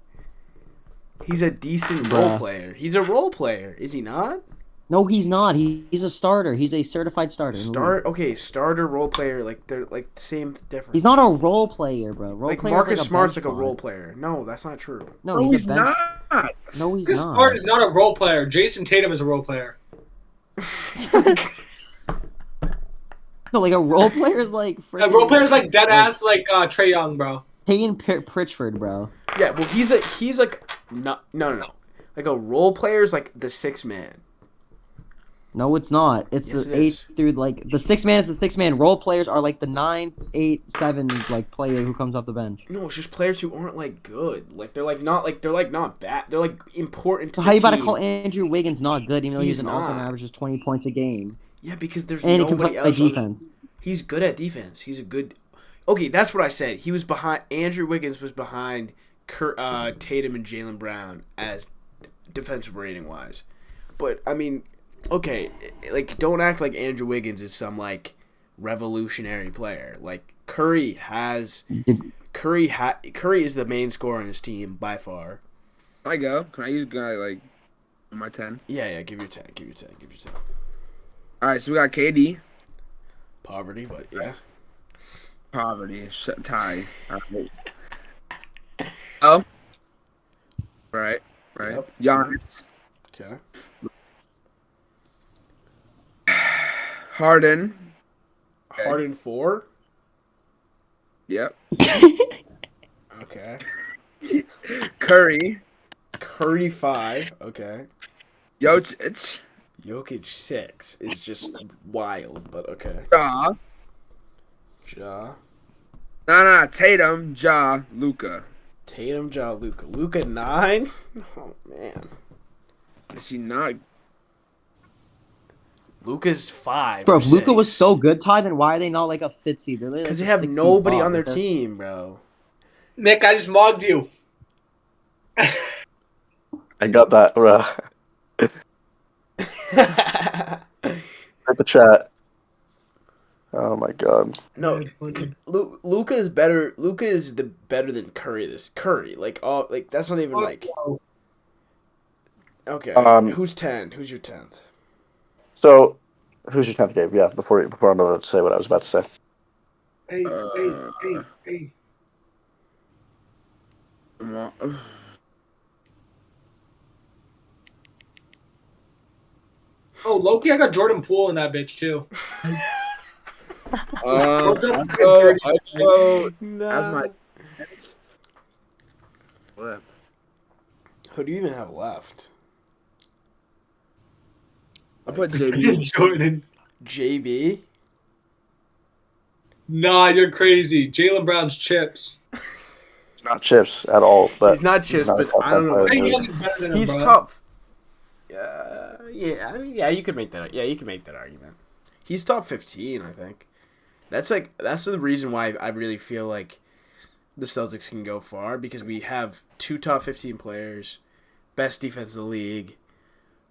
he's a decent role player. He's a role player, is he not? No, he's not. He's a starter. He's a certified starter. in the league. Starter role player. Like they're like the same difference. He's not a role player, bro. Role like player Marcus is Smart's bench like a role spot. player. No, that's not true. No, No, he's he's a bench. not. No, he's Chris not. Smart is not a role player. Jayson Tatum is a role player. No, like a role player is like A role player is like dead ass like Trae Young, bro. Payne Pritchard, bro. Yeah, well, he's like no. Like a role player is like the sixth man. No, it's not. It's Yes, the it 8 is. through like the 6 man is the 6 man. Role players are like the 9, 8, 7 like player who comes off the bench. No, it's just players who aren't like good. Like they're not bad. They're like important to So the how you about to team. call Andrew Wiggins not good, even though he's He's an all-star and not. averages 20 points a game, Yeah, because there's and he can nobody play else. defense? He's good at defense. He's a good. Okay, that's what I said. He was behind. Andrew Wiggins was behind Tatum and Jaylen Brown as defensive rating wise. But I mean, okay, like don't act like Andrew Wiggins is some like revolutionary player. Like Curry is the main scorer on his team by far. Can I go? Can I use guy like my 10? Yeah. Give your 10. All right, so we got KD. Poverty, but yeah. Poverty. Ty. All right. Oh. Right. Yep. Giannis. Okay. Harden. Harden 4. Yep. Okay. Curry. Curry 5. Okay. Jokic. Jokic 6 is just wild, but okay. Ja. Ja. Nah. Tatum. Ja. Luka. Tatum, Ja, Luka. Luka 9? Oh, man. Is he not? Luka's 5. Bro, or if Luka 6. was so good, Ty, then why are they not like a 5th seed? They're Because like they have a 6th nobody seed on their bottom. team, bro. Nick, I just mogged you. I got that, bro. At the chat. Oh my god. No, Luka is better. Luka is better than Curry. Curry, like that's not even like. Okay, who's 10? Who's your 10th? So, who's your 10th game? Yeah, before I'm about to say what I was about to say. Hey. Oh, Loki, I got Jordan Poole in that bitch too. I go as my. What? Who do you even have left? I put JB. Jordan. JB. Nah, you're crazy. Jaylen Brown's chips. It's not chips at all, but He's not chips, not a but top I don't know. five player. Trae Young is better than him, He's bro. top. Yeah. I mean, yeah, you could make that. Yeah, you could make that argument. He's top 15, I think. That's the reason why I really feel like the Celtics can go far, because we have 2 top 15 players, best defense in the league.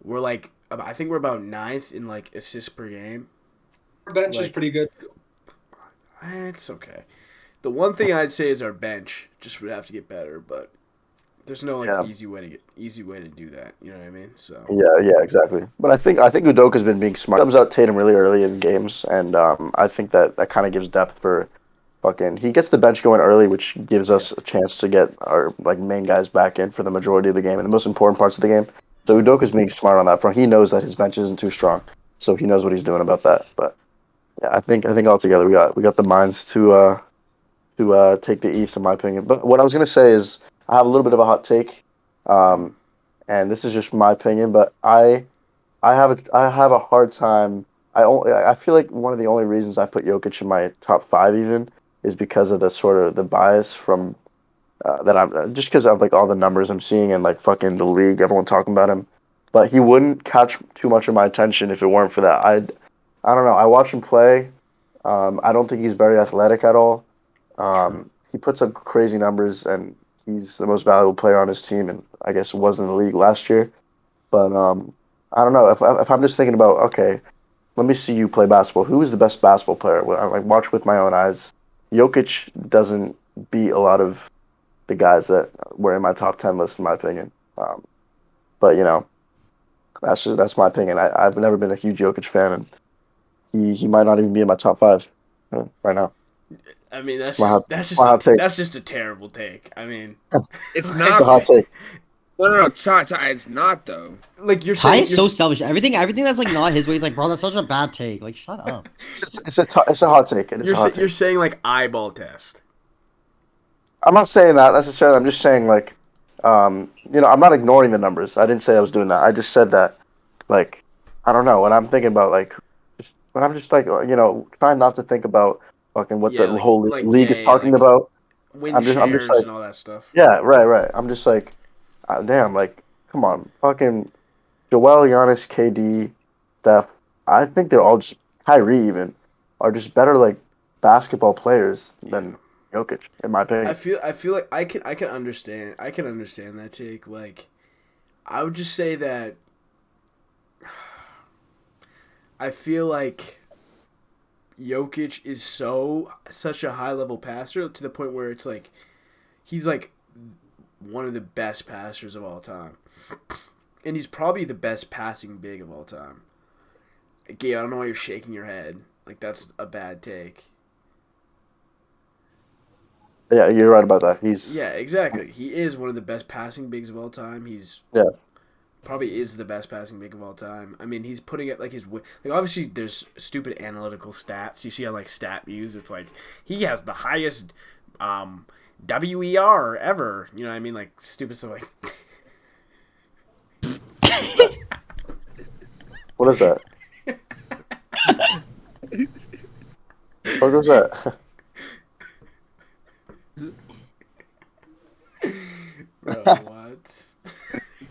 I think we're about 9th in like assists per game. Our bench is pretty good. It's okay. The one thing I'd say is our bench just would have to get better, but there's no easy way to do that. You know what I mean? So Yeah, exactly. But I think Udoka's been being smart. Comes out Tatum really early in games, and I think that kind of gives depth for fucking. He gets the bench going early, which gives us a chance to get our like main guys back in for the majority of the game and the most important parts of the game. So Udoka's being smart on that front. He knows that his bench isn't too strong, so he knows what he's doing about that. But yeah, I think altogether we got the minds to take the East, in my opinion. But what I was gonna say is I have a little bit of a hot take, um, and this is just my opinion, but I have a hard time. I feel like one of the only reasons I put Jokic in my top five even is because of the sort of the bias from that I'm just because of like all the numbers I'm seeing and like fucking the league, everyone talking about him. But he wouldn't catch too much of my attention if it weren't for that. I don't know. I watch him play. I don't think he's very athletic at all. He puts up crazy numbers, and he's the most valuable player on his team, and I guess was in the league last year. But I don't know if I'm just thinking about okay, let me see you play basketball. Who is the best basketball player? Well, I like watch with my own eyes. Jokic doesn't beat a lot of the guys that were in my top 10 list, in my opinion. But that's my opinion. I've never been a huge Jokic fan, and he might not even be in my top five right now. I mean, My hot, my hot take. that's just a terrible take. I mean, It's It's not. a hot take. No. Ty, it's not though. like you're Ty saying, is so selfish. Everything that's like not his way. He's like, bro, that's such a bad take. Like, shut up. It's a hot take. It is a hot you're take. saying like eyeball test. I'm not saying that necessarily. I'm just saying like, I'm not ignoring the numbers. I didn't say I was doing that. I just said that, like, I don't know. When I'm thinking about like, when I'm just like, trying not to think about fucking what Yeah, the whole like league is talking like about. win I'm just shares like, and all that stuff. yeah, right. I'm just like, damn, like, come on, fucking Joel, Giannis, KD, Steph. I think they're all just Kyrie even are just better like basketball players than Jokic, in my opinion. I feel like I can understand that take. Like, I would just say that I feel like Jokic is such a high level passer to the point where it's like he's like one of the best passers of all time, and he's probably the best passing big of all time. Gabe, I don't know why you're shaking your head. Like that's a bad take. Yeah, you're right about that. Yeah, exactly. He is one of the best passing bigs of all time. He's Yeah. probably is the best passing big of all time. I mean, he's putting it like like obviously there's stupid analytical stats. You see on like stat views, it's like he has the highest WER ever. You know what I mean? Like stupid stuff like What is that? What was that? bro, what?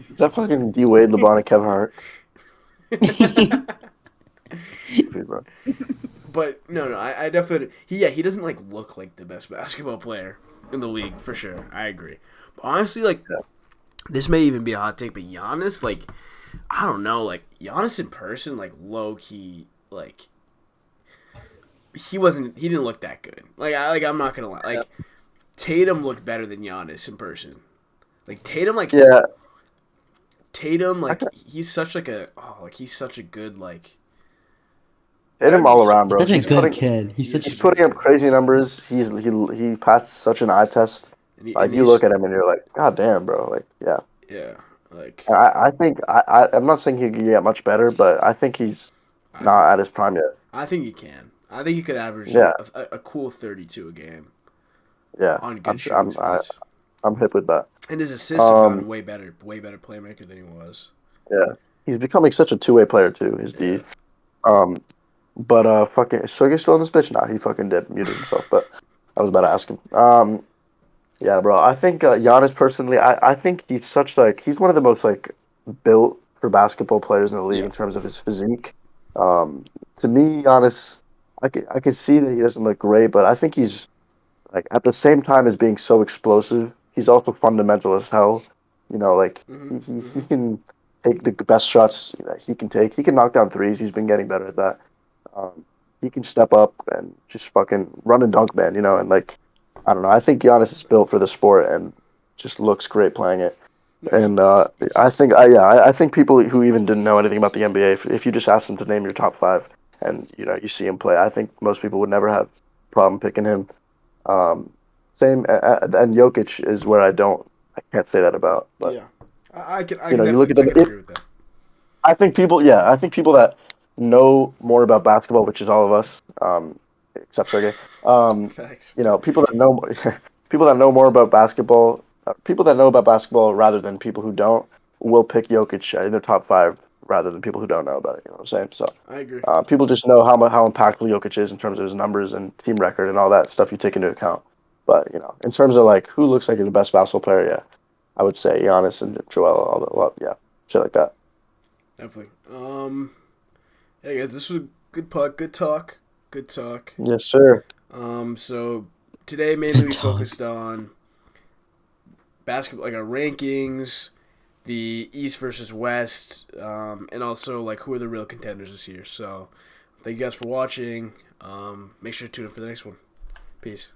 Is that fucking D Wade, LeBron, and Kevin Hart? Dude, bro. But no, I definitely he doesn't like look like the best basketball player in the league for sure. I agree. But honestly, like Yeah. this may even be a hot take, but Giannis, like I don't know, like Giannis in person, like low key, like he didn't look that good. I'm not gonna lie, like Tatum looked better than Giannis in person. Like Tatum, Yeah, he's such like he's such a good like. hit him all around, bro. Such a He's good putting kid. He's such he's a putting up crazy numbers. He passed such an eye test. Like you look at him and you're like, God damn, bro. Like, yeah. Yeah, like And I think I'm not saying he could get much better, but I think he's I not think at his prime yet. I think he can. I think he could average Yeah. a cool 32 a game Yeah, on I'm good shooting spots. I'm hip with that. And his assists have gotten Um, way better playmaker than he was. yeah, he's becoming such a two-way player too. His Yeah. D. Um, but fucking Sergey's still on this bitch. Nah, he fucking did muted himself. But I was about to ask him. Yeah, bro. I think Giannis personally, I think he's such like he's one of the most like built for basketball players in the league Yeah. in terms of his physique. Um, to me, Giannis, I can see that he doesn't look great, but I think he's like at the same time as being so explosive, he's also fundamental as hell. Like he can take the best shots that he can take. He can knock down threes. He's been getting better at that. He can step up and just fucking run and dunk, man. And like I don't know. I think Giannis is built for the sport and just looks great playing it. And I think people who even didn't know anything about the NBA, if you just ask them to name your top five, and you see him play, I think most people would never have a problem picking him. Um, and Jokic is where I can't say that about. But Yeah. I can You know, you look definitely at them. agree with that. I think people that know more about basketball, which is all of us, except Sergey. Thanks. You know, people that know people that know more about basketball, people that know about basketball rather than people who don't will pick Jokic in their top five rather than people who don't know about it. You know what I'm saying? So I agree. people just know how impactful Jokic is in terms of his numbers and team record and all that stuff you take into account. But you know, in terms of like who looks like the best basketball player, yeah, I would say Giannis and Joel. All the well, yeah, shit like that. Definitely. Hey guys, this was a good pod, good talk, good talk. Yes, sir. So today mainly we Good talk. focused on basketball, like our rankings, the East versus West, and also like who are the real contenders this year. So thank you guys for watching. Make sure to tune in for the next one. Peace.